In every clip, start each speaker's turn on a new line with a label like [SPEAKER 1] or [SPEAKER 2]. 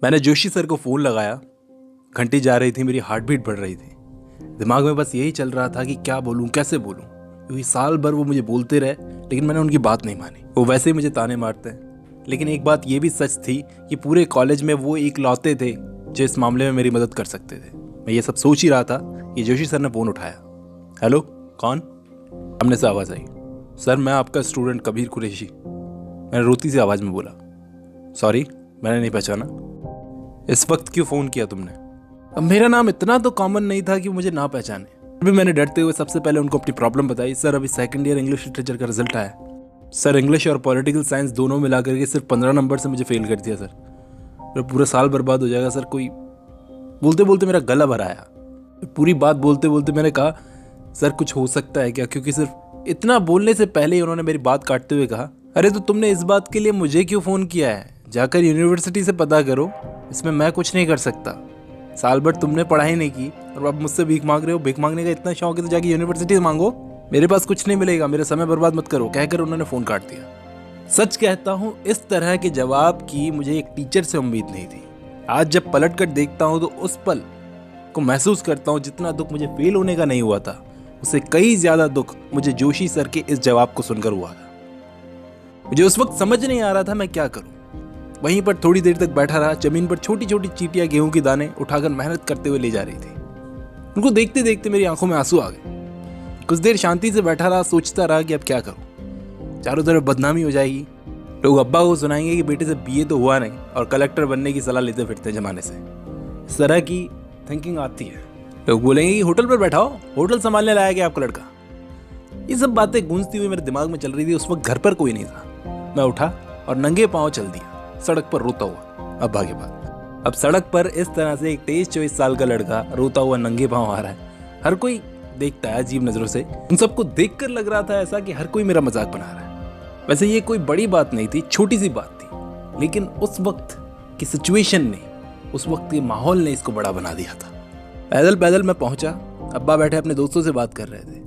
[SPEAKER 1] मैंने जोशी सर को फ़ोन लगाया। घंटी जा रही थी, मेरी हार्ट बीट बढ़ रही थी। दिमाग में बस यही चल रहा था कि क्या बोलूं, कैसे बोलूं, क्योंकि साल भर वो मुझे बोलते रहे लेकिन मैंने उनकी बात नहीं मानी। वो वैसे ही मुझे ताने मारते हैं, लेकिन एक बात ये भी सच थी कि पूरे कॉलेज में वो एक लौते थे जो इस मामले में मेरी मदद कर सकते थे। मैं ये सब सोच ही रहा था कि जोशी सर ने फ़ोन उठाया। हेलो, कौन? सामने से आवाज़ आई, सर मैं आपका स्टूडेंट कबीर कुरैशी। मैंने रोती सी आवाज़ में बोला, सॉरी मैंने नहीं पहचाना। इस वक्त क्यों फ़ोन किया तुमने? अब मेरा नाम इतना तो कॉमन नहीं था कि मुझे ना पहचाने। फिर भी मैंने डरते हुए सबसे पहले उनको अपनी प्रॉब्लम बताई। सर अभी सेकंड ईयर इंग्लिश लिटरेचर का रिजल्ट आया। सर इंग्लिश और पॉलिटिकल साइंस दोनों मिला करके सिर्फ 15 नंबर से मुझे फेल कर दिया सर। मेरा पूरा साल बर्बाद हो जाएगा सर। कोई बोलते बोलते मेरा गला भर आया। पूरी बात बोलते बोलते मैंने कहा, सर कुछ हो सकता है क्या? क्योंकि सिर्फ इतना बोलने से पहले ही उन्होंने मेरी बात काटते हुए कहा, अरे तो तुमने इस बात के लिए मुझे क्यों फ़ोन किया है? जाकर यूनिवर्सिटी से पता करो, इसमें मैं कुछ नहीं कर सकता। साल भर तुमने पढ़ाई नहीं की और अब मुझसे भीख मांग रहे हो। भीख मांगने का इतना शौक है तो जाके यूनिवर्सिटी से मांगो, मेरे पास कुछ नहीं मिलेगा, मेरा समय बर्बाद मत करो, कहकर उन्होंने फ़ोन काट दिया। सच कहता हूँ, इस तरह के जवाब की मुझे एक टीचर से उम्मीद नहीं थी। आज जब पलट कर देखता हूँ तो उस पल को महसूस करता हूँ जितना दुख मुझे फेल होने का नहीं हुआ था, उससे कई ज़्यादा दुख मुझे जोशी सर के इस जवाब को सुनकर हुआ था। मुझे उस वक्त समझ नहीं आ रहा था मैं क्या करूं। वहीं पर थोड़ी देर तक बैठा रहा। जमीन पर छोटी छोटी चींटियां गेहूं के दाने उठाकर मेहनत करते हुए ले जा रही थी। उनको देखते देखते मेरी आंखों में आंसू आ गए। कुछ देर शांति से बैठा रहा, सोचता रहा कि अब क्या करूं। चारों तरफ बदनामी हो जाएगी, लोग अब्बा को सुनाएंगे कि बेटे से बीए तो हुआ नहीं और कलेक्टर बनने की सलाह लेते फिरते जमाने से। इस तरह की थिंकिंग आती है। लोग बोलेंगे कि होटल पर बैठा हो, होटल संभालने लाया क्या आपका लड़का? ये सब बातें गूंजती हुई मेरे दिमाग में चल रही थी। उस वक्त घर पर कोई नहीं था। मैं उठा और नंगे पांव चल दिया सड़क पर रोता हुआ अब्बा के पास। अब सड़क पर इस तरह से एक 23-24 साल का लड़का रोता हुआ नंगे पांव आ रहा है। हर कोई देखता है अजीब नजरों से। उन सबको देखकर लग रहा था ऐसा कि हर कोई मेरा मजाक बना रहा है। वैसे ये कोई बड़ी बात नहीं थी, छोटी सी बात थी, लेकिन उस वक्त की सिचुएशन ने, उस वक्त के माहौल ने इसको बड़ा बना दिया था। पैदल पैदल मैं पहुंचा। अब्बा बैठे अपने दोस्तों से बात कर रहे थे।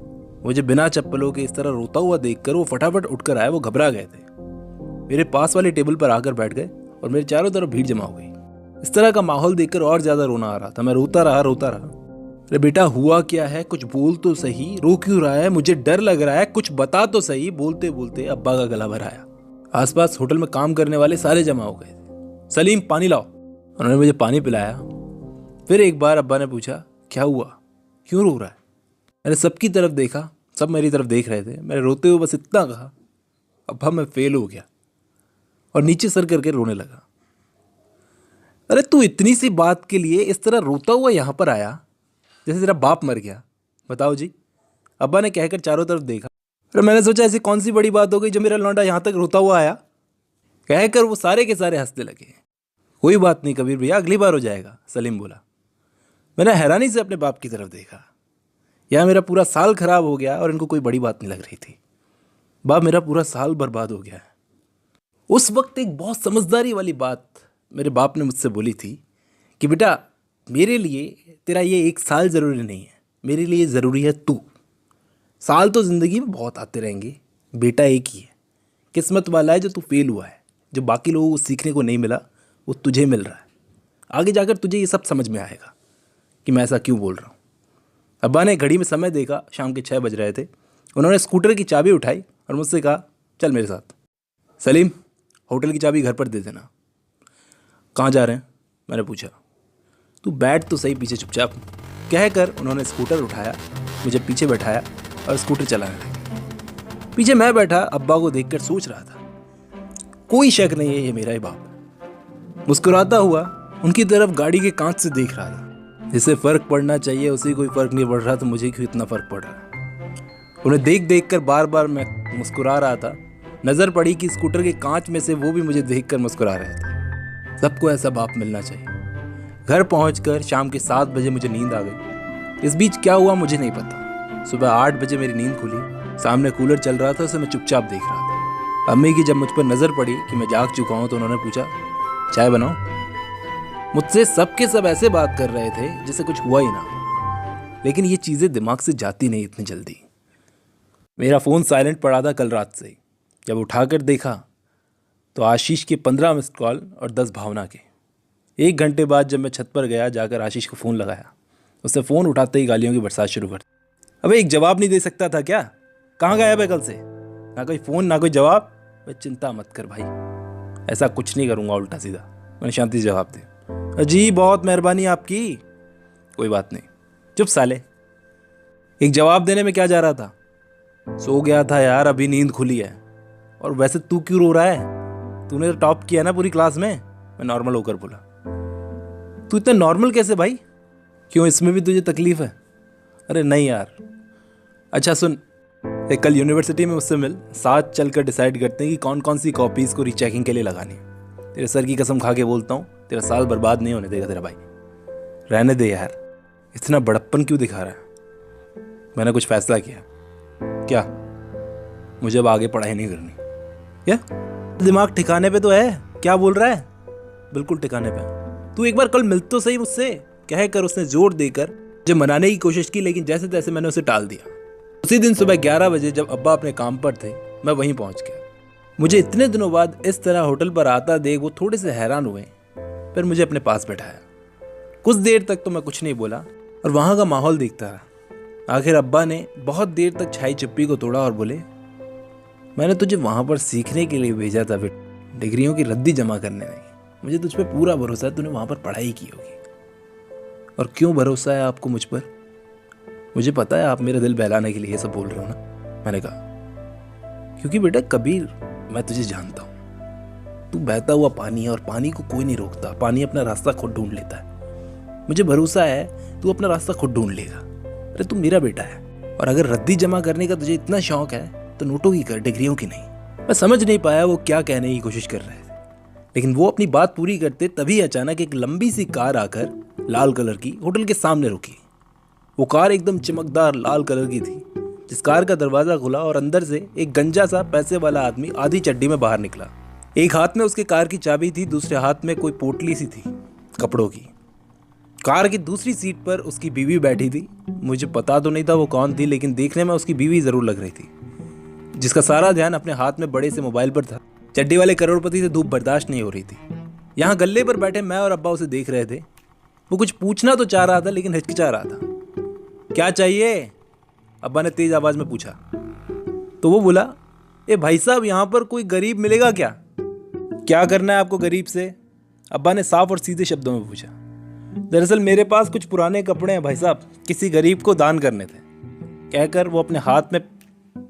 [SPEAKER 1] मुझे बिना चप्पलों के इस तरह रोता हुआ देखकर वो फटाफट उठकर आए। वो घबरा गए थे, मेरे पास वाली टेबल पर आकर बैठ गए और मेरे चारों तरफ भीड़ जमा हो गई। इस तरह का माहौल देखकर और ज्यादा रोना आ रहा था। मैं रोता रहा। अरे बेटा हुआ क्या है, कुछ बोल तो सही, रो क्यों रहा है, मुझे डर लग रहा है, कुछ बता तो सही। बोलते बोलते अब्बा का गला भर आया। आसपास होटल में काम करने वाले सारे जमा हो गए थे। सलीम पानी लाओ। उन्होंने मुझे पानी पिलाया। फिर एक बार अब्बा ने पूछा, क्या हुआ, क्यों रो रहा है? मैंने सबकी तरफ देखा, सब मेरी तरफ देख रहे थे। मैंने रोते हुए बस इतना कहा, अब्बा मैं फेल हो गया, और नीचे सर करके रोने लगा। अरे तू इतनी सी बात के लिए इस तरह रोता हुआ यहां पर आया जैसे तेरा बाप मर गया? बताओ जी, अब्बा ने कहकर चारों तरफ देखा। अरे मैंने सोचा ऐसी कौन सी बड़ी बात हो गई जो मेरा लौंडा यहां तक रोता हुआ आया। कहकर वो सारे के सारे हंसने लगे। कोई बात नहीं कबीर भैया, अगली बार हो जाएगा, सलीम बोला। मैंने हैरानी से अपने बाप की तरफ देखा। यह मेरा पूरा साल खराब हो गया और इनको कोई बड़ी बात नहीं लग रही थी। बाप मेरा पूरा साल बर्बाद हो गया है। उस वक्त एक बहुत समझदारी वाली बात मेरे बाप ने मुझसे बोली थी कि बेटा मेरे लिए तेरा ये एक साल ज़रूरी नहीं है, मेरे लिए ज़रूरी है तू। साल तो ज़िंदगी में बहुत आते रहेंगे, बेटा एक ही है, किस्मत वाला है जो तू फेल हुआ है। जो बाकी लोगों को सीखने को नहीं मिला वो तुझे मिल रहा है। आगे जाकर तुझे ये सब समझ में आएगा कि मैं ऐसा क्यों बोल रहा हूँ। अब्बा ने घड़ी में समय देखा, शाम के 6 बज रहे थे। उन्होंने स्कूटर की चाबी उठाई और मुझसे कहा, चल मेरे साथ। सलीम, होटल की चाबी घर पर दे देना। कहाँ जा रहे हैं? मैंने पूछा। तू बैठ तो सही पीछे चुपचाप, कहकर उन्होंने स्कूटर उठाया, मुझे पीछे बैठाया और स्कूटर चलाने लगे। पीछे मैं बैठा अब्बा को देखकर सोच रहा था, कोई शक नहीं है ये मेरा ही बाप है। मुस्कुराता हुआ उनकी तरफ गाड़ी के कांच से देख रहा था। जिसे फर्क पड़ना चाहिए उसे कोई फर्क नहीं पड़ रहा, तो मुझे क्यों इतना फर्क पड़ रहा है? उन्हें देख देख कर बार बार मैं मुस्कुरा रहा था। नजर पड़ी कि स्कूटर के कांच में से वो भी मुझे देखकर मुस्कुरा रहे थे। सबको ऐसा बाप मिलना चाहिए। घर पहुंचकर शाम के 7 बजे मुझे नींद आ गई। इस बीच क्या हुआ मुझे नहीं पता। सुबह 8 बजे मेरी नींद खुली। सामने कूलर चल रहा था, उसे मैं चुपचाप देख रहा था। अम्मी की जब मुझ पर नजर पड़ी कि मैं जाग चुका हूं तो उन्होंने पूछा, चाय बनाओ। मुझसे सबके सब ऐसे बात कर रहे थे जैसे कुछ हुआ ही ना, लेकिन ये चीजें दिमाग से जाती नहीं इतनी जल्दी। मेरा फोन साइलेंट पड़ा था कल रात से। जब उठाकर देखा तो आशीष के 15 मिस्ड कॉल और 10 भावना के। 1 घंटे बाद जब मैं छत पर गया, जाकर आशीष को फ़ोन लगाया, उसने फ़ोन उठाते ही गालियों की बरसात शुरू कर दी। अबे एक जवाब नहीं दे सकता था क्या? कहाँ गया है कल से? ना कोई फ़ोन ना कोई जवाब। भाई चिंता मत कर भाई, ऐसा कुछ नहीं करूँगा उल्टा सीधा, मैंने शांति से जवाब दिया। जी बहुत मेहरबानी आपकी। कोई बात नहीं, चुप साले। एक जवाब देने में क्या जा रहा था? सो गया था यार, अभी नींद खुली है। और वैसे तू क्यों रो रहा है? तूने तो टॉप किया ना पूरी क्लास में। मैं नॉर्मल होकर बोला। तू इतना नॉर्मल कैसे भाई? क्यों, इसमें भी तुझे तकलीफ है? अरे नहीं यार। अच्छा सुन, कल यूनिवर्सिटी में मुझसे मिल, साथ चलकर डिसाइड करते हैं कि कौन कौन सी कॉपीज़ को रीचेकिंग के लिए लगानी है। तेरे सर की कसम खा के बोलता हूँ, तेरा साल बर्बाद नहीं होने देगा तेरा भाई। रहने दे यार, इतना बड़प्पन क्यों दिखा रहा है? मैंने कुछ फैसला किया। क्या? मुझे अब आगे पढ़ाई नहीं करनी। क्या दिमाग ठिकाने पे तो है? क्या बोल रहा है? बिल्कुल ठिकाने पे। तू एक बार कल मिल तो सही मुझसे, कह कर उसने जोर देकर मुझे मनाने की कोशिश की, लेकिन जैसे तैसे मैंने उसे टाल दिया। उसी दिन सुबह 11 बजे जब अब्बा अपने काम पर थे, मैं वहीं पहुंच गया। मुझे इतने दिनों बाद इस तरह होटल पर आता देख वो थोड़े से हैरान हुए, फिर मुझे अपने पास बैठाया। कुछ देर तक तो मैं कुछ नहीं बोला और वहाँ का माहौल देखता रहा। आखिर अब्बा ने बहुत देर तक छाई चुप्पी को तोड़ा और बोले, मैंने तुझे वहाँ पर सीखने के लिए भेजा था बेटा, डिग्रियों की रद्दी जमा करने नहीं। मुझे तुझ पर पूरा भरोसा है, तूने वहाँ पर पढ़ाई की होगी। और क्यों भरोसा है आपको मुझ पर? मुझे पता है आप मेरा दिल बहलाने के लिए ये सब बोल रहे हो ना। मैंने कहा, क्योंकि बेटा कबीर, मैं तुझे जानता हूँ। तू बहता हुआ पानी है और पानी को कोई नहीं रोकता, पानी अपना रास्ता खुद ढूंढ लेता है। मुझे भरोसा है तू अपना रास्ता खुद ढूंढ लेगा। अरे तू मेरा बेटा है, और अगर रद्दी जमा करने का तुझे इतना शौक है तो नोटों की कर, डिग्रियों की नहीं। मैं समझ नहीं पाया वो क्या कहने की कोशिश कर रहे थे, लेकिन वो अपनी बात पूरी करते तभी अचानक एक लंबी सी कार आकर लाल कलर की होटल के सामने रुकी। वो कार एकदम चमकदार लाल कलर की थी। जिस कार का दरवाजा खुला और अंदर से एक गंजा सा पैसे वाला आदमी आधी चड्डी में बाहर निकला। एक हाथ में उसके कार की चाबी थी, दूसरे हाथ में कोई पोटली सी थी कपड़ों की। कार की दूसरी सीट पर उसकी बीवी बैठी थी। मुझे पता तो नहीं था वो कौन थी, लेकिन देखने में उसकी बीवी जरूर लग रही थी, जिसका सारा ध्यान अपने हाथ में बड़े से मोबाइल पर था। चड्डी वाले करोड़पति से धूप बर्दाश्त नहीं हो रही थी। यहाँ गल्ले पर बैठे मैं और अब्बा उसे देख रहे थे। वो कुछ पूछना तो चाह रहा था, लेकिन हिचकिचा रहा था। क्या चाहिए? अब्बा ने तेज आवाज में पूछा। तो वो बोला, ए भाई साहब, यहाँ पर कोई गरीब मिलेगा क्या? क्या करना है आपको गरीब से? अब्बा ने साफ और सीधे शब्दों में पूछा। दरअसल मेरे पास कुछ पुराने कपड़े हैं भाई साहब, किसी गरीब को दान करने थे, कहकर वो अपने हाथ में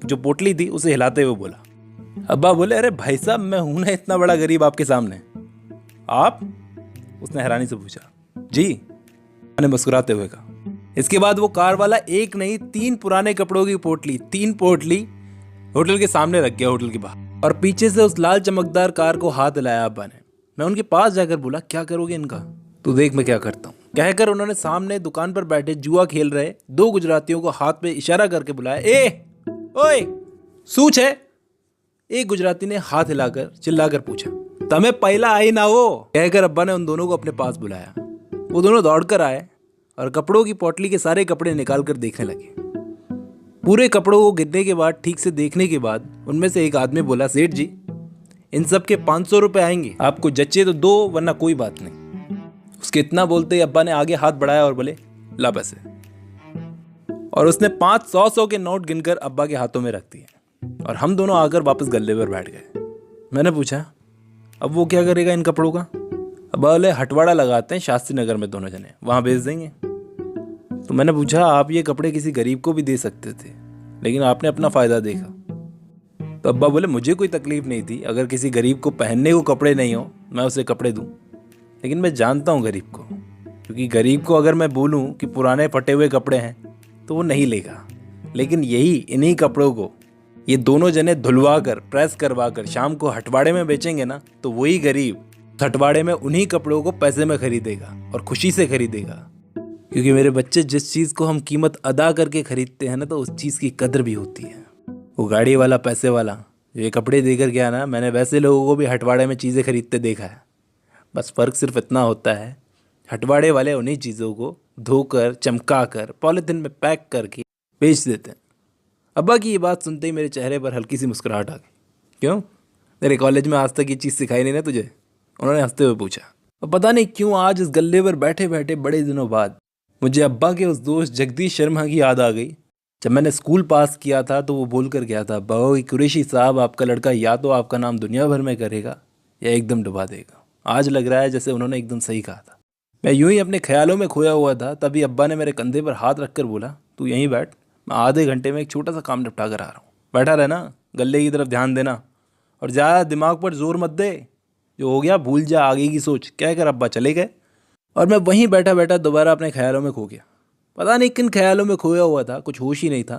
[SPEAKER 1] जो पोटली थी उसे हिलाते हुए बोला। अब्बा बोले, अरे भाई साहब, मैं हूं ना इतना बड़ा गरीब आपके सामने। आप? उसने हैरानी से पूछा। जी, मैंने मुस्कुराते हुए कहा। इसके बाद वो कार वाला एक नहीं 3 पुराने कपड़ों की पोटली, 3 पोटली होटल के सामने रख गया, होटल के बाहर, और पीछे से उस लाल चमकदार कार को हाथ हिलाया अब्बा ने। मैं उनके पास जाकर बोला, क्या करोगे इनका? तू देख मैं क्या करता हूँ, कहकर उन्होंने सामने दुकान पर बैठे जुआ खेल रहे 2 गुजरातियों को हाथ पे इशारा करके बुलाया। ए ओए, सूच है? एक गुजराती ने हाथ हिलाकर चिल्लाकर पूछा। तमें पहला आई ना वो, कहकर अब्बा ने उन दोनों को अपने पास बुलाया। वो दोनों दौड़कर आए और कपड़ों की पोटली के सारे कपड़े निकाल कर देखने लगे। पूरे कपड़ों को गिनने के बाद, ठीक से देखने के बाद, उनमें से एक आदमी बोला, सेठ जी, इन सब के 500 रुपये आएंगे, आपको जच्चे तो दो, वरना कोई बात नहीं। उसके इतना बोलते ही अब्बा ने आगे हाथ बढ़ाया और बोले, ला पैसे। और उसने 500 के नोट गिनकर अब्बा के हाथों में रख दिए और हम दोनों आकर वापस गल्ले पर बैठ गए। मैंने पूछा, अब वो क्या करेगा इन कपड़ों का? अब्बा बोले, हटवाड़ा लगाते हैं शास्त्री नगर में दोनों जने, वहाँ बेच देंगे। तो मैंने पूछा, आप ये कपड़े किसी गरीब को भी दे सकते थे, लेकिन आपने अपना फ़ायदा देखा। तो अब्बा बोले, मुझे कोई तकलीफ़ नहीं थी, अगर किसी गरीब को पहनने को कपड़े नहीं हो मैं उसे कपड़े दूँ, लेकिन मैं जानता हूँ गरीब को, क्योंकि गरीब को अगर मैं बोलूँ कि पुराने फटे हुए कपड़े हैं तो वो नहीं लेगा। लेकिन यही इन्हीं कपड़ों को ये दोनों जने धुलवा कर, प्रेस करवा कर शाम को हटवाड़े में बेचेंगे ना, तो वही गरीब हटवाड़े में उन्हीं कपड़ों को पैसे में खरीदेगा और खुशी से खरीदेगा। क्योंकि मेरे बच्चे, जिस चीज़ को हम कीमत अदा करके खरीदते हैं ना, तो उस चीज़ की कदर भी होती है। वो गाड़ी वाला, पैसे वाला जो ये कपड़े देकर गया ना, मैंने वैसे लोगों को भी हटवाड़े में चीज़ें खरीदते देखा है। बस फ़र्क सिर्फ इतना होता है, हटवाड़े वाले उन्हीं चीज़ों को धोकर, चमका कर, पॉलीथिन में पैक करके बेच देते हैं। अब्बा की ये बात सुनते ही मेरे चेहरे पर हल्की सी मुस्कुराहट आ गई। क्यों, तेरे कॉलेज में आज तक ये चीज़ सिखाई नहीं ना तुझे? उन्होंने हंसते हुए पूछा। और पता नहीं क्यों आज इस गल्ले पर बैठे बैठे बड़े दिनों बाद मुझे अब्बा के उस दोस्त जगदीश शर्मा की याद आ गई। जब मैंने स्कूल पास किया था तो वो बोल कर गया था, भाई कुरैशी साहब, आपका लड़का या तो आपका नाम दुनिया भर में करेगा या एकदम डुबा देगा। आज लग रहा है जैसे उन्होंने एकदम सही कहा था। मैं यूं ही अपने ख्यालों में खोया हुआ था, तभी अब्बा ने मेरे कंधे पर हाथ रखकर बोला, तू यहीं बैठ, मैं आधे घंटे में एक छोटा सा काम निपटा कर आ रहा हूँ। बैठा रहना, गले की तरफ ध्यान देना और ज़्यादा दिमाग पर जोर मत दे। जो हो गया भूल जा, आगे की सोच। कह कर अब्बा चले गए और मैं वहीं बैठा बैठा दोबारा अपने ख्यालों में खो गया। पता नहीं किन ख्यालों में खोया हुआ था, कुछ होश ही नहीं था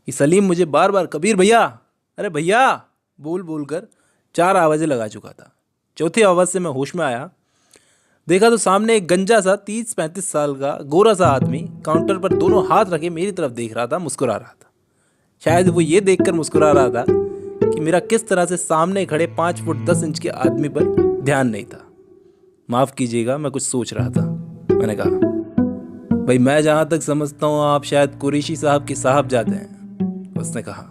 [SPEAKER 1] कि सलीम मुझे बार बार कबीर भैया, अरे भैया बोल बोल कर 4 आवाज़ें लगा चुका था। चौथी आवाज़ से मैं होश में आया, देखा तो सामने एक गंजा सा 30-35 साल का गोरा सा आदमी काउंटर पर दोनों हाथ रखे मेरी तरफ देख रहा था, मुस्कुरा रहा था। शायद वो ये देखकर मुस्कुरा रहा था कि मेरा किस तरह से सामने खड़े 5 फुट 10 इंच के आदमी पर ध्यान नहीं था। माफ़ कीजिएगा, मैं कुछ सोच रहा था। मैंने कहा, भाई मैं जहाँ तक समझता हूँ आप शायद कुरैशी साहब के साहब जाते हैं। उसने कहा,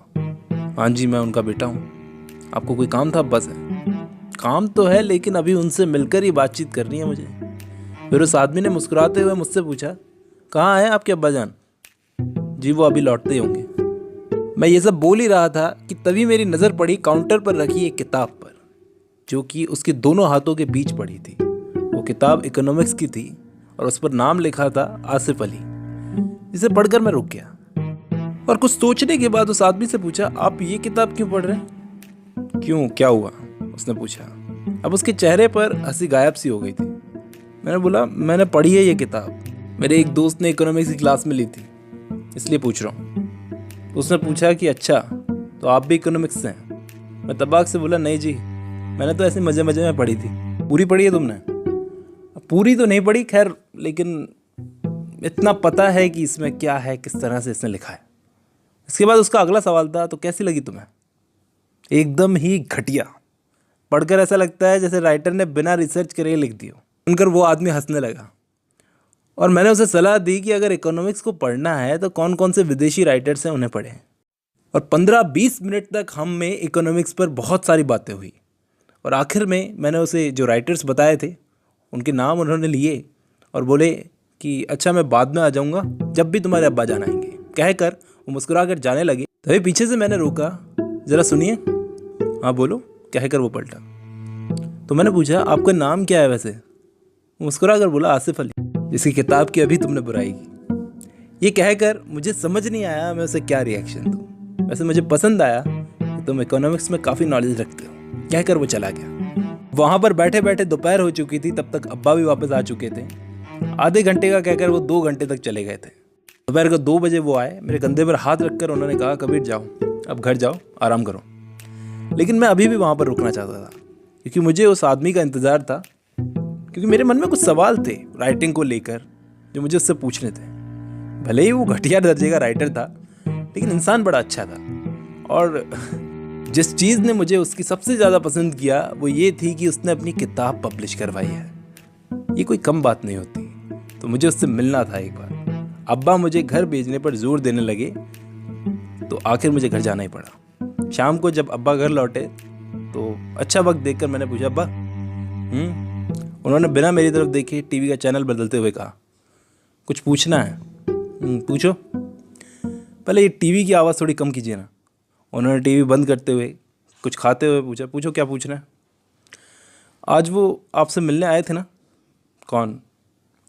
[SPEAKER 1] हाँ जी मैं उनका बेटा हूँ। आपको कोई काम था? बस है, काम तो है लेकिन अभी उनसे मिलकर ही बातचीत करनी है मुझे। फिर उस आदमी ने मुस्कुराते हुए मुझसे पूछा, कहाँ है आपके अब्बा जान? जी वो अभी लौटते ही होंगे। मैं ये सब बोल ही रहा था कि तभी मेरी नज़र पड़ी काउंटर पर रखी एक किताब पर, जो कि उसके दोनों हाथों के बीच पड़ी थी। वो किताब इकोनॉमिक्स की थी और उस पर नाम लिखा था आसिफ अली। जिसे पढ़कर मैं रुक गया और कुछ सोचने के बाद उस आदमी से पूछा, आप ये किताब क्यों पढ़ रहे हैं? क्यों, क्या हुआ? उसने पूछा। अब उसके चेहरे पर हंसी गायब सी हो गई थी। मैंने बोला, मैंने पढ़ी है ये किताब, मेरे एक दोस्त ने इकोनॉमिक्स की क्लास में ली थी, इसलिए पूछ रहा हूँ। उसने पूछा कि अच्छा तो आप भी इकोनॉमिक्स से हैं? मैं तबाक से बोला, नहीं जी, मैंने तो ऐसे मज़े मज़े में पढ़ी थी। पूरी पढ़ी है तुमने? पूरी तो नहीं पढ़ी खैर, लेकिन इतना पता है कि इसमें क्या है, किस तरह से इसने लिखा है। इसके बाद उसका अगला सवाल था, तो कैसी लगी तुम्हें? एकदम ही घटिया। पढ़कर ऐसा लगता है जैसे राइटर ने बिना रिसर्च करे लिख दिया। सुनकर वो आदमी हंसने लगा और मैंने उसे सलाह दी कि अगर इकोनॉमिक्स को पढ़ना है तो कौन कौन से विदेशी राइटर्स हैं उन्हें पढ़ें। और 15-20 मिनट तक हम में इकोनॉमिक्स पर बहुत सारी बातें हुई और आखिर में मैंने उसे जो राइटर्स बताए थे उनके नाम उन्होंने लिए और बोले कि अच्छा मैं बाद में आ जाऊँगा जब भी तुम्हारे अब्बा जान आएंगे। कहकर वो मुस्कुरा कर जाने लगे। तभी पीछे से मैंने रोका, ज़रा सुनिए। हाँ बोलो, कहकर वो पलटा। तो मैंने पूछा, आपका नाम क्या है वैसे? मुस्कुरा कर बोला, आसिफ अली, जिसकी किताब की अभी तुमने बुराई की। ये कहकर मुझे समझ नहीं आया मैं उसे क्या रिएक्शन दूँ। वैसे मुझे पसंद आया कि तुम इकोनॉमिक्स में काफ़ी नॉलेज रखते हो, कहकर वो चला गया। वहाँ पर बैठे बैठे दोपहर हो चुकी थी, तब तक अब्बा भी वापस आ चुके थे। आधे घंटे का कहकर वो 2 घंटे तक चले गए थे। दोपहर को 2 बजे वो आए। मेरे कंधे पर हाथ रखकर उन्होंने कहा, कबीर जाओ, अब घर जाओ, आराम करो। लेकिन मैं अभी भी वहाँ पर रुकना चाहता था क्योंकि मुझे उस आदमी का इंतज़ार था, क्योंकि मेरे मन में कुछ सवाल थे राइटिंग को लेकर जो मुझे उससे पूछने थे। भले ही वो घटिया दर्जे का राइटर था लेकिन इंसान बड़ा अच्छा था। और जिस चीज़ ने मुझे उसकी सबसे ज़्यादा पसंद किया वो ये थी कि उसने अपनी किताब पब्लिश करवाई है। ये कोई कम बात नहीं होती। तो मुझे उससे मिलना था एक बार। अब्बा मुझे घर भेजने पर जोर देने लगे तो आखिर मुझे घर जाना ही पड़ा। शाम को जब अब्बा घर लौटे तो अच्छा वक्त देखकर मैंने पूछा, अब्बा? उन्होंने बिना मेरी तरफ देखे टीवी का चैनल बदलते हुए कहा, कुछ पूछना है? पूछो। पहले ये टीवी की आवाज़ थोड़ी कम कीजिए ना। उन्होंने टीवी बंद करते हुए कुछ खाते हुए पूछा, पूछो क्या पूछना है? आज वो आपसे मिलने आए थे ना? कौन?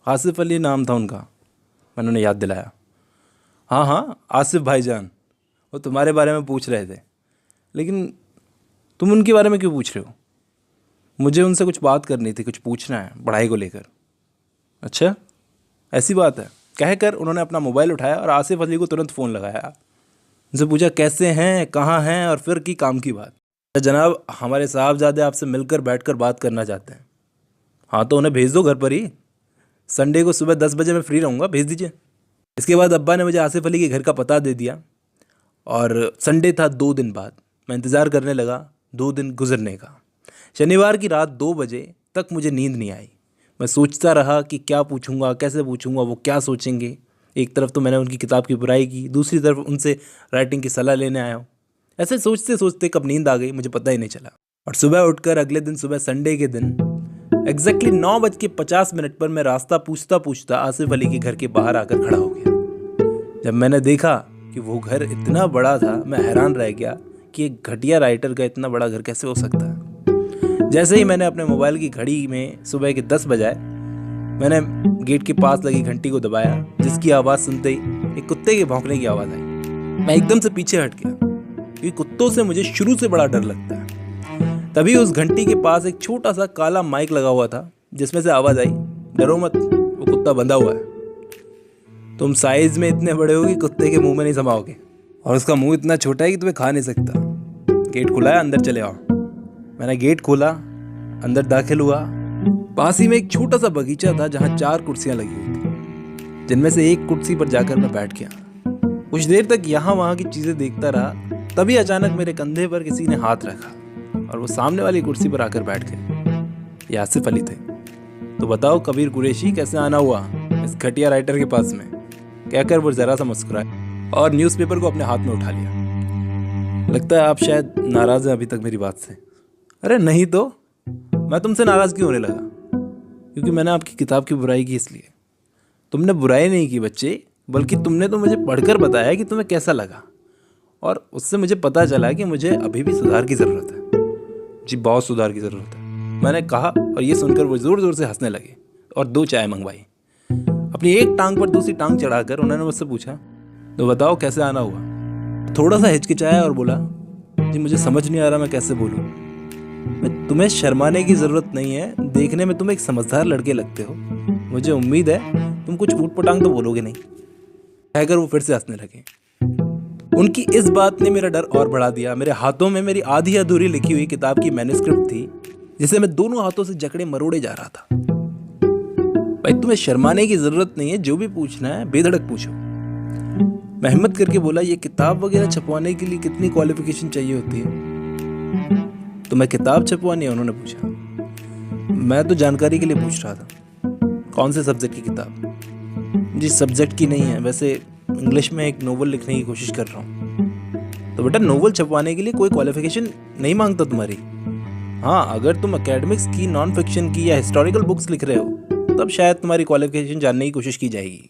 [SPEAKER 1] आसिफ अली नाम था उनका। मैंने उन्हें याद दिलाया। हाँ हाँ, आसिफ भाईजान, वो तुम्हारे बारे में पूछ रहे थे। लेकिन तुम उनके बारे में क्यों पूछ रहे हो? मुझे उनसे कुछ बात करनी थी, कुछ पूछना है पढ़ाई को लेकर। अच्छा ऐसी बात है, कहकर उन्होंने अपना मोबाइल उठाया और आसिफ अली को तुरंत फ़ोन लगाया। उनसे पूछा, कैसे हैं, कहाँ हैं, और फिर की काम की बात। जनाब, हमारे साहबजादे आपसे मिलकर बैठकर बात करना चाहते हैं। हाँ तो उन्हें भेज दो घर पर ही। संडे को सुबह 10 बजे मैं फ्री रहूँगा, भेज दीजिए। इसके बाद अब्बा ने मुझे आसिफ अली के घर का पता दे दिया और संडे था 2 दिन बाद। मैं इंतज़ार करने लगा 2 दिन गुजरने का। शनिवार की रात 2 बजे तक मुझे नींद नहीं आई। मैं सोचता रहा कि क्या पूछूंगा, कैसे पूछूंगा, वो क्या सोचेंगे। एक तरफ तो मैंने उनकी किताब की बुराई की, दूसरी तरफ उनसे राइटिंग की सलाह लेने आया हूँ। ऐसे सोचते सोचते कब नींद आ गई मुझे पता ही नहीं चला। और सुबह उठकर अगले दिन सुबह संडे के दिन एग्जैक्टली 9:50 पर मैं रास्ता पूछता पूछता आसिफ अली के घर के बाहर आकर खड़ा हो गया। जब मैंने देखा कि वो घर इतना बड़ा था, मैं हैरान रह गया कि एक घटिया राइटर का इतना बड़ा घर कैसे हो सकता है। जैसे ही मैंने अपने मोबाइल की घड़ी में सुबह के 10 बजाए, मैंने गेट के पास लगी घंटी को दबाया, जिसकी आवाज़ सुनते ही एक कुत्ते के भौंकने की आवाज़ आई। मैं एकदम से पीछे हट गया क्योंकि कुत्तों से मुझे शुरू से बड़ा डर लगता है। तभी उस घंटी के पास एक छोटा सा काला माइक लगा हुआ था, जिसमें से आवाज़ आई, डरो मत, वो कुत्ता बंधा हुआ है। तुम साइज में इतने बड़े हो कि कुत्ते के मुंह में नहीं समाओगे, और उसका मुंह इतना छोटा है कि तुम्हें खा नहीं सकता। गेट खुला है, अंदर चले आओ। मैंने गेट खोला, अंदर दाखिल हुआ। पास ही में एक छोटा सा बगीचा था जहाँ 4 कुर्सियाँ लगी हुई थी, जिनमें से एक कुर्सी पर जाकर मैं बैठ गया। कुछ देर तक यहाँ वहाँ की चीज़ें देखता रहा, तभी अचानक मेरे कंधे पर किसी ने हाथ रखा और वो सामने वाली कुर्सी पर आकर बैठ गए। ये आसिफ अली थे। तो बताओ कबीर कुरैशी, कैसे आना हुआ इस घटिया राइटर के पास में? कहकर वो जरा सा मुस्कुराए और न्यूज़पेपर को अपने हाथ में उठा लिया। लगता है आप शायद नाराज़ हैं अभी तक मेरी बात से। अरे नहीं तो, मैं तुमसे नाराज़ क्यों होने लगा? क्योंकि मैंने आपकी किताब की बुराई की इसलिए। तुमने बुराई नहीं की बच्चे, बल्कि तुमने तो मुझे पढ़कर बताया कि तुम्हें कैसा लगा, और उससे मुझे पता चला कि मुझे अभी भी सुधार की ज़रूरत है। जी बहुत सुधार की ज़रूरत है, मैंने कहा, और ये सुनकर वो ज़ोर ज़ोर से हंसने लगे और 2 चाय मंगवाई। अपनी एक टांग पर दूसरी टांग चढ़ाकर उन्होंने मुझसे पूछा, तो बताओ कैसे आना हुआ? थोड़ा सा हिचकिचाया और बोला, जी मुझे समझ नहीं आ रहा मैं कैसे बोलूँ। मैं तुम्हें शर्माने की ज़रूरत नहीं है, देखने में तुम एक समझदार लड़के लगते हो। मुझे उम्मीद है तुम कुछ ऊट-पटांग तो बोलोगे नहीं। कहकर वो फिर से हंसने लगे। उनकी इस बात ने मेरा डर और बढ़ा दिया। मेरे हाथों में मेरी आधी अधूरी लिखी हुई किताब की मैन्युस्क्रिप्ट थी, जिसे मैं दोनों हाथों से जकड़े मरोड़े जा रहा था। भाई तुम्हें शर्माने की जरूरत नहीं है, जो भी पूछना है बेधड़क पूछो। मैं हिम्मत करके बोला, ये किताब वगैरह छपवाने के लिए कितनी क्वालिफिकेशन चाहिए होती है? तो मैं किताब छपवानी है, उन्होंने पूछा। मैं तो जानकारी के लिए पूछ रहा था। कौन से सब्जेक्ट की किताब? जी सब्जेक्ट की नहीं है, वैसे इंग्लिश में एक नोवेल लिखने की कोशिश कर रहा हूँ। तो बेटा नोवेल छपवाने के लिए कोई क्वालिफिकेशन नहीं मांगता तुम्हारी। हाँ, अगर तुम एकेडमिक्स की, नॉन फिक्शन की या हिस्टोरिकल बुक्स लिख रहे हो तब शायद तुम्हारी क्वालिफिकेशन जानने की कोशिश की जाएगी।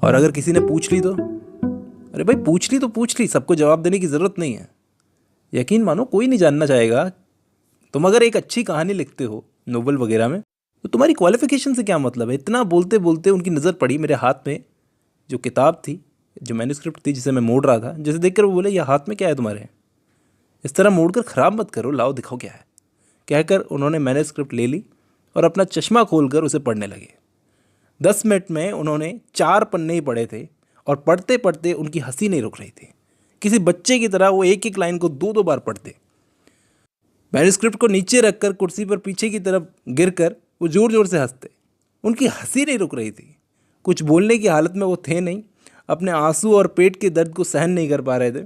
[SPEAKER 1] और अगर किसी ने पूछ ली तो? अरे भाई पूछ ली तो पूछ ली, सबको जवाब देने की ज़रूरत नहीं है। यकीन मानो कोई नहीं जानना चाहेगा। तुम अगर एक अच्छी कहानी लिखते हो नोवेल वगैरह में, तो तुम्हारी क्वालिफिकेशन से क्या मतलब है? इतना बोलते बोलते उनकी नज़र पड़ी मेरे हाथ में जो किताब थी, जो मैन्युस्क्रिप्ट थी जिसे मैं मोड़ रहा था। जैसे देखकर वो बोले, यह हाथ में क्या है तुम्हारे? इस तरह मोड़कर ख़राब मत करो, लाओ दिखाओ क्या है। कहकर उन्होंने मैन्युस्क्रिप्ट ले ली और अपना चश्मा खोलकर उसे पढ़ने लगे। 10 मिनट में उन्होंने 4 पन्ने ही पढ़े थे और पढ़ते पढ़ते उनकी हंसी नहीं रुक रही थी। किसी बच्चे की तरह वो एक एक लाइन को 2-2 बार पढ़ते। मैन्युस्क्रिप्ट को नीचे रखकर कुर्सी पर पीछे की तरफ गिरकर वो ज़ोर ज़ोर से हंसते। उनकी हंसी नहीं रुक रही थी। कुछ बोलने की हालत में वो थे नहीं, अपने आंसू और पेट के दर्द को सहन नहीं कर पा रहे थे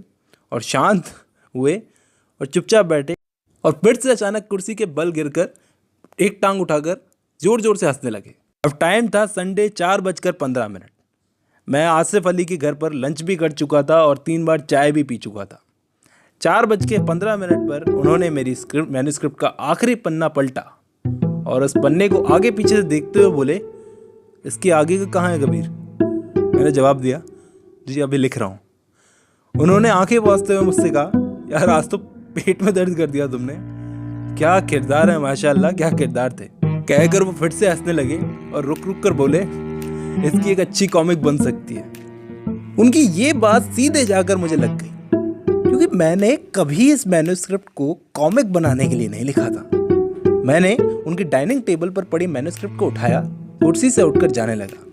[SPEAKER 1] और शांत हुए और चुपचाप बैठे। और फिर से अचानक कुर्सी के बल गिरकर एक टांग उठाकर ज़ोर ज़ोर से हंसने लगे। अब टाइम था संडे 4:15। मैं आसिफ अली के घर पर लंच भी कर चुका था और 3 बार चाय भी पी चुका था। 4:15 पर उन्होंने मेरी मैन्युस्क्रिप्ट का आखिरी पन्ना पलटा और उस पन्ने को आगे पीछे से देखते हुए बोले, इसके आगे का कहाँ है कबीर? मैंने जवाब दिया, जी अभी लिख रहा हूँ। उन्होंने आंखें पोंछते हुए मुझसे कहा, यार आज तो पेट में दर्द कर दिया तुमने। क्या किरदार है, माशाल्लाह क्या किरदार थे। कहकर वो फिर से हंसने लगे और रुक रुक कर बोले, इसकी एक अच्छी कॉमिक बन सकती है। उनकी ये बात सीधे जाकर मुझे लग गई, क्योंकि मैंने कभी इस मैन्युस्क्रिप्ट को कॉमिक बनाने के लिए नहीं लिखा था। मैंने उनकी डाइनिंग टेबल पर पड़ी मैन्युस्क्रिप्ट को उठाया, कुर्सी से उठकर जाने लगा।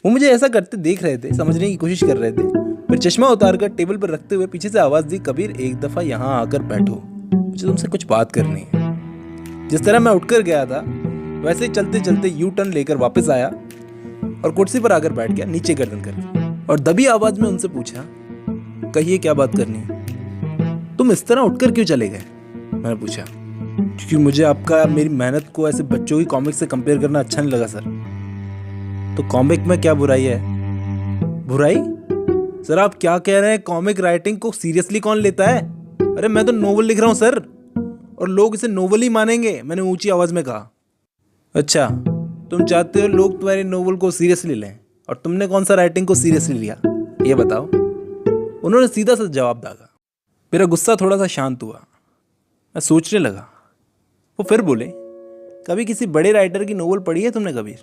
[SPEAKER 1] वो मुझे ऐसा करते देख रहे थे, समझने की कोशिश कर रहे थे। फिर चश्मा उतारकर टेबल पर रखते हुए पीछे से आवाज़ दी, कबीर एक दफ़ा यहाँ आकर बैठो, मुझे तुमसे कुछ बात करनी है। जिस तरह मैं उठकर गया था वैसे ही चलते चलते यू टर्न लेकर वापस आया और कुर्सी पर आकर बैठ गया नीचे गर्दन करके, और दबी आवाज़ में उनसे पूछा, कहिए क्या बात करनी है? तुम इस तरह उठकर क्यों चले गए? मैंने पूछा। क्योंकि मुझे आपका मेरी मेहनत को ऐसे बच्चों की कॉमिक से कंपेयर करना अच्छा नहीं लगा सर। तो कॉमिक में क्या बुराई है? बुराई? सर आप क्या कह रहे हैं? कॉमिक राइटिंग को सीरियसली कौन लेता है? अरे मैं तो नोवेल लिख रहा हूँ सर, और लोग इसे नोवेल ही मानेंगे, मैंने ऊंची आवाज़ में कहा। अच्छा, तुम चाहते हो लोग तुम्हारे नोवेल को सीरियसली लें, और तुमने कौन सा राइटिंग को सीरियसली लिया, ये बताओ। उन्होंने सीधा सा जवाब दागा। मेरा गुस्सा थोड़ा सा शांत हुआ। मैं सोचने लगा। वो फिर बोले, कभी किसी बड़े राइटर की नोवेल पढ़ी है तुमने कबीर?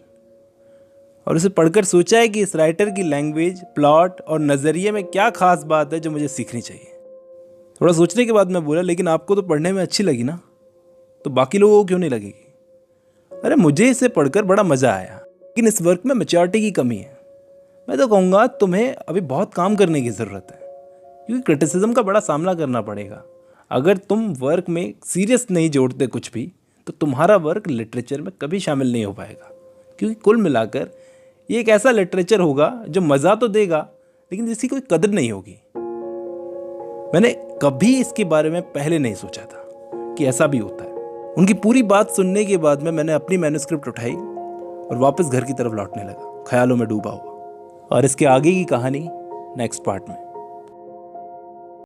[SPEAKER 1] और उसे पढ़कर सोचा है कि इस राइटर की लैंग्वेज, प्लॉट और नज़रिए में क्या खास बात है जो मुझे सीखनी चाहिए? थोड़ा सोचने के बाद मैं बोला, लेकिन आपको तो पढ़ने में अच्छी लगी ना, तो बाकी लोगों को क्यों नहीं लगेगी? अरे मुझे इसे पढ़कर बड़ा मज़ा आया, लेकिन इस वर्क में मैच्योरिटी की कमी है। मैं तो कहूँगा तुम्हें अभी बहुत काम करने की ज़रूरत है, क्योंकि क्रिटिसिज्म का बड़ा सामना करना पड़ेगा। अगर तुम वर्क में सीरियस नहीं जोड़ते कुछ भी, तो तुम्हारा वर्क लिटरेचर में कभी शामिल नहीं हो पाएगा, क्योंकि कुल मिलाकर ये एक ऐसा लिटरेचर होगा जो मज़ा तो देगा, लेकिन जिसकी कोई कदर नहीं होगी। मैंने कभी इसके बारे में पहले नहीं सोचा था कि ऐसा भी होता है। उनकी पूरी बात सुनने के बाद में मैंने अपनी मैन्युस्क्रिप्ट उठाई और वापस घर की तरफ लौटने लगा, ख्यालों में डूबा हुआ। और इसके आगे की कहानी नेक्स्ट पार्ट में।